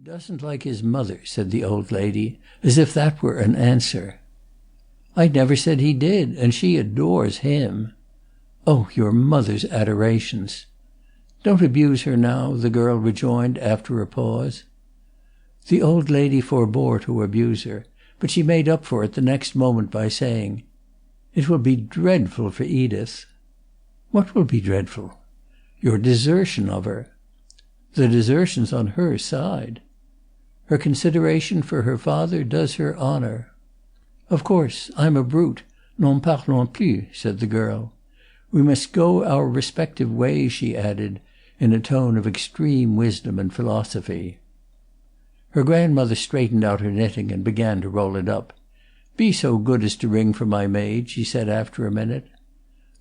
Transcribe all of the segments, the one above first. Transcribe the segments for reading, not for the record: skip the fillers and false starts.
"Doesn't like his mother," said the old lady, as if that were an answer. "I never said he did, and she adores him." "Oh, your mother's adorations!" "Don't abuse her now," the girl rejoined after a pause. The old lady forbore to abuse her, but she made up for it the next moment by saying, "It will be dreadful for Edith." "What will be dreadful?" "Your desertion of her." "The desertion's on her side." "Her consideration for her father does her honor." "Of course, I'm a brute. N'en parlons plus," said the girl. "We must go our respective ways," she added, in a tone of extreme wisdom and philosophy. Her grandmother straightened out her knitting and began to roll it up. "Be so good as to ring for my maid," she said after a minute.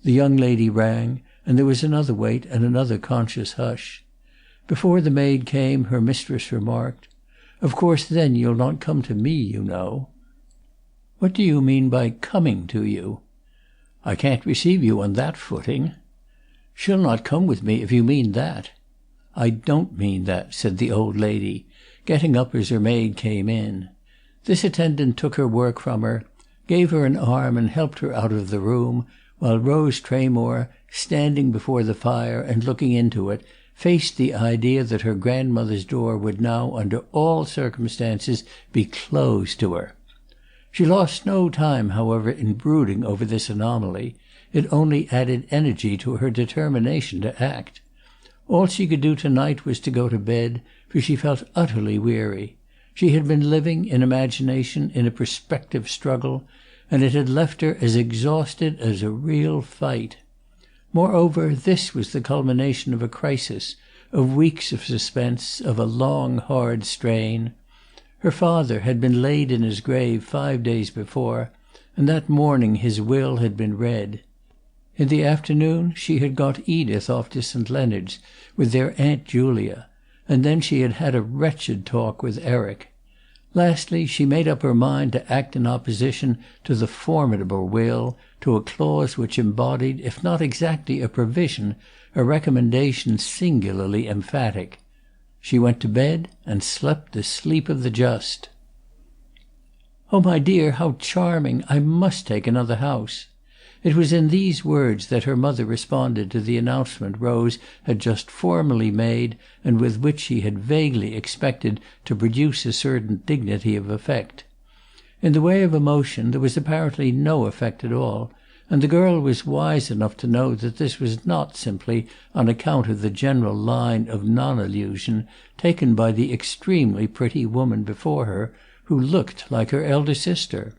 The young lady rang, and there was another wait and another conscious hush. Before the maid came, her mistress remarked, "Of course, then, you'll not come to me, you know." "What do you mean by coming to you?" "I can't receive you on that footing." "She'll not come with me, if you mean that." "I don't mean that," said the old lady, getting up as her maid came in. This attendant took her work from her, gave her an arm and helped her out of the room, while Rose Tramore, standing before the fire and looking into it, faced the idea that her grandmother's door would now, under all circumstances, be closed to her. She lost no time, however, in brooding over this anomaly; it only added energy to her determination to act. All she could do to-night was to go to bed, for she felt utterly weary. She had been living, in imagination, in a prospective struggle, and it had left her as exhausted as a real fight. Moreover, this was the culmination of a crisis, of weeks of suspense, of a long, hard strain. Her father had been laid in his grave 5 days before, and that morning his will had been read. In the afternoon she had got Edith off to St. Leonard's with their Aunt Julia, and then she had had a wretched talk with Eric. Lastly, she made up her mind to act in opposition to the formidable will, to a clause which embodied, if not exactly a provision, a recommendation singularly emphatic. She went to bed and slept the sleep of the just. "Oh, my dear, how charming! I must take another house." It was in these words that her mother responded to the announcement Rose had just formally made, and with which she had vaguely expected to produce a certain dignity of effect. In the way of emotion there was apparently no effect at all, and the girl was wise enough to know that this was not simply on account of the general line of non-allusion taken by the extremely pretty woman before her, who looked like her elder sister.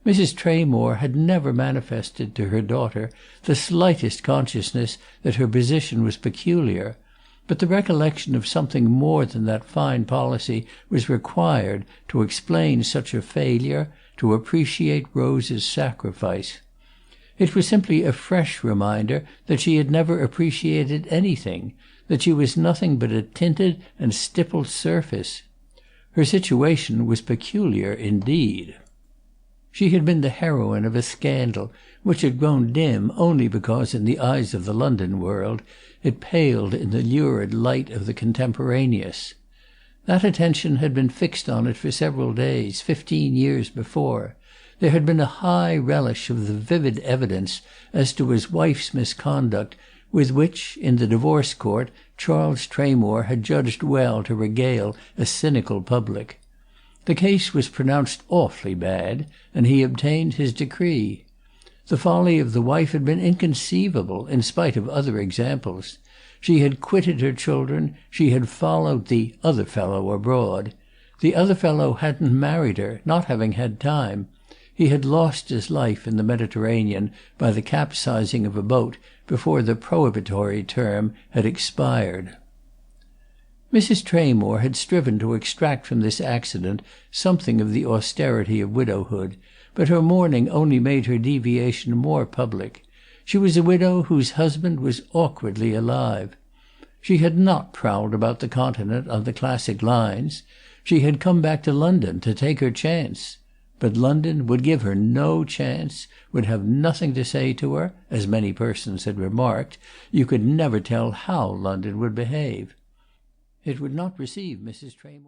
Mrs. Tramore had never manifested to her daughter the slightest consciousness that her position was peculiar, but the recollection of something more than that fine policy was required to explain such a failure, to appreciate Rose's sacrifice. It was simply a fresh reminder that she had never appreciated anything, that she was nothing but a tinted and stippled surface. Her situation was peculiar indeed. She had been the heroine of a scandal which had grown dim only because, in the eyes of the London world, it paled in the lurid light of the contemporaneous. That attention had been fixed on it for several days, 15 years before. There had been a high relish of the vivid evidence as to his wife's misconduct, with which, in the divorce court, Charles Tramore had judged well to regale a cynical public. The case was pronounced awfully bad, and he obtained his decree. The folly of the wife had been inconceivable, in spite of other examples. She had quitted her children, she had followed the other fellow abroad. The other fellow hadn't married her, not having had time. He had lost his life in the Mediterranean by the capsizing of a boat before the prohibitory term had expired. Mrs. Tramore had striven to extract from this accident something of the austerity of widowhood, but her mourning only made her deviation more public. She was a widow whose husband was awkwardly alive. She had not prowled about the Continent on the classic lines. She had come back to London to take her chance. But London would give her no chance, would have nothing to say to her, as many persons had remarked. You could never tell how London would behave. It would not receive Mrs. Tramore.